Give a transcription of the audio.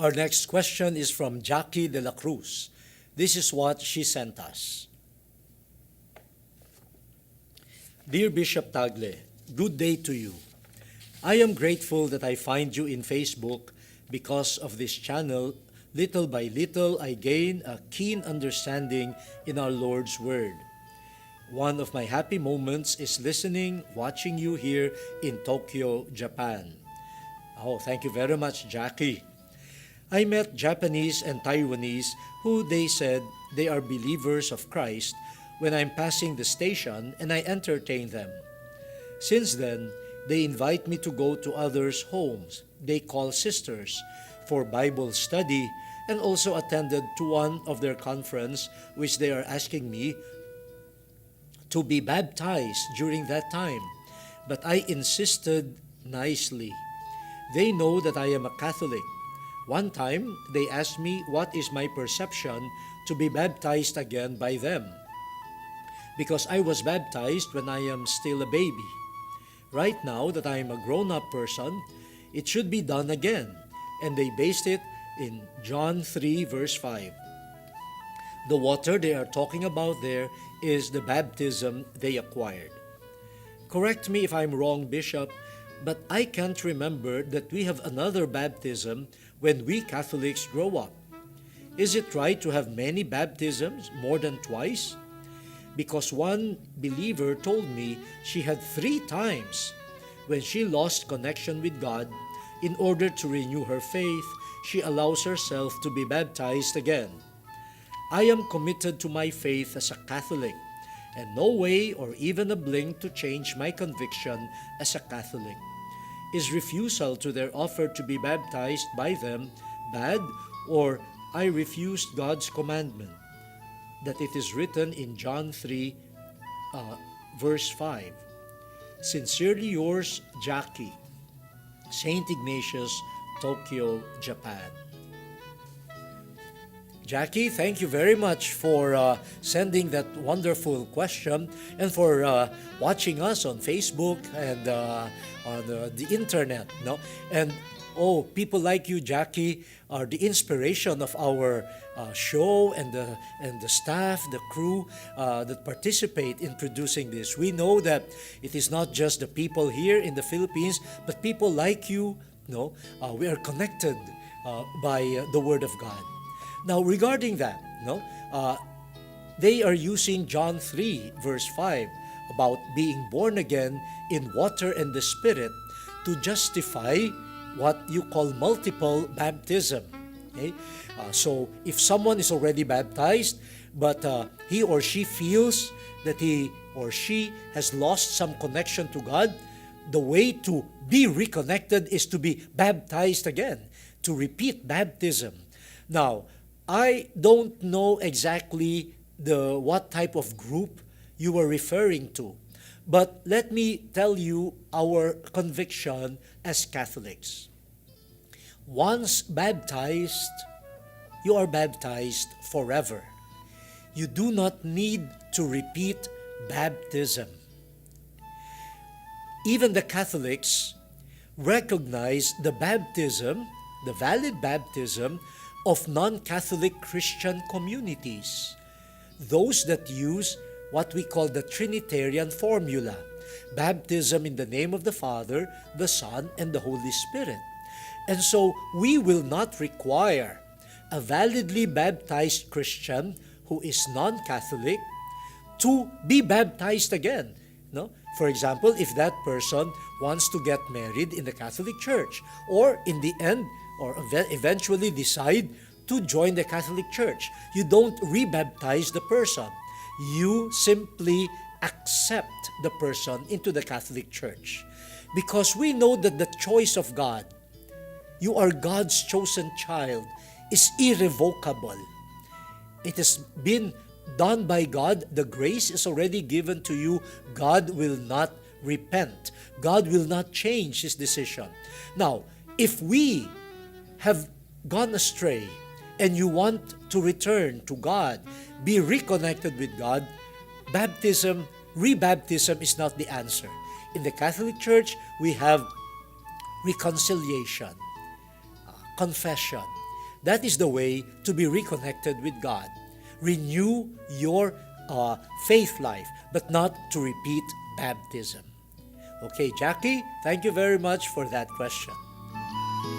Our next question is from Jackie de la Cruz. This is what she sent us. Dear Bishop Tagle, good day to you. I am grateful that I find you in Facebook because of this channel. Little by little, I gain a keen understanding in our Lord's Word. One of my happy moments is listening, watching you here in Tokyo, Japan. Oh, thank you very much, Jackie. I met Japanese and Taiwanese who they said they are believers of Christ when I'm passing the station and I entertain them. Since then, they invite me to go to others' homes they call sisters for Bible study and also attended to one of their conference which they are asking me to be baptized during that time. But I insisted nicely. They know that I am a Catholic. One time, they asked me what is my perception to be baptized again by them, because I was baptized when I am still a baby. Right now that I am a grown-up person, it should be done again, and they based it in John 3 verse 5. The water they are talking about there is the baptism they acquired. Correct me if I'm wrong, Bishop, but I can't remember that we have another baptism when we Catholics grow up. Is it right to have many baptisms, more than twice? Because one believer told me she had 3 times. When she lost connection with God, in order to renew her faith, she allows herself to be baptized again. I am committed to my faith as a Catholic, and no way or even a blink to change my conviction as a Catholic. Is refusal to their offer to be baptized by them bad, or I refused God's commandment that it is written in John 3 verse 5? Sincerely yours, Jackie, St. Ignatius, Tokyo, Japan. Jackie, thank you very much for sending that wonderful question and for watching us on Facebook and on the internet. No? And people like you, Jackie, are the inspiration of our show and the staff, the crew that participate in producing this. We know that it is not just the people here in the Philippines, but people like you. No, we are connected by the Word of God. Now, regarding that, they are using John 3, verse 5, about being born again in water and the Spirit to justify what you call multiple baptism. Okay? So, if someone is already baptized, but he or she feels that he or she has lost some connection to God, the way to be reconnected is to be baptized again, to repeat baptism. Now, I don't know exactly what type of group you were referring to, but let me tell you our conviction as Catholics. Once baptized, you are baptized forever. You do not need to repeat baptism. Even the Catholics recognize the baptism, the valid baptism, of non-Catholic Christian communities, those that use what we call the Trinitarian formula, baptism in the name of the Father, the Son, and the Holy Spirit. And so we will not require a validly baptized Christian who is non-Catholic to be baptized again. No? For example, if that person wants to get married in the Catholic Church, or in the end, or eventually decide to join the Catholic Church, you don't rebaptize the person. You simply accept the person into the Catholic Church. Because we know that the choice of God, you are God's chosen child, is irrevocable. It has been done by God. The grace is already given to you. God will not repent. God will not change His decision. Now, if we have gone astray and you want to return to God, be reconnected with God, baptism, rebaptism is not the answer. In the Catholic Church, we have reconciliation, confession, That is the way to be reconnected with God. Renew your faith life, but not to repeat baptism. Okay, Jackie, thank you very much for that question.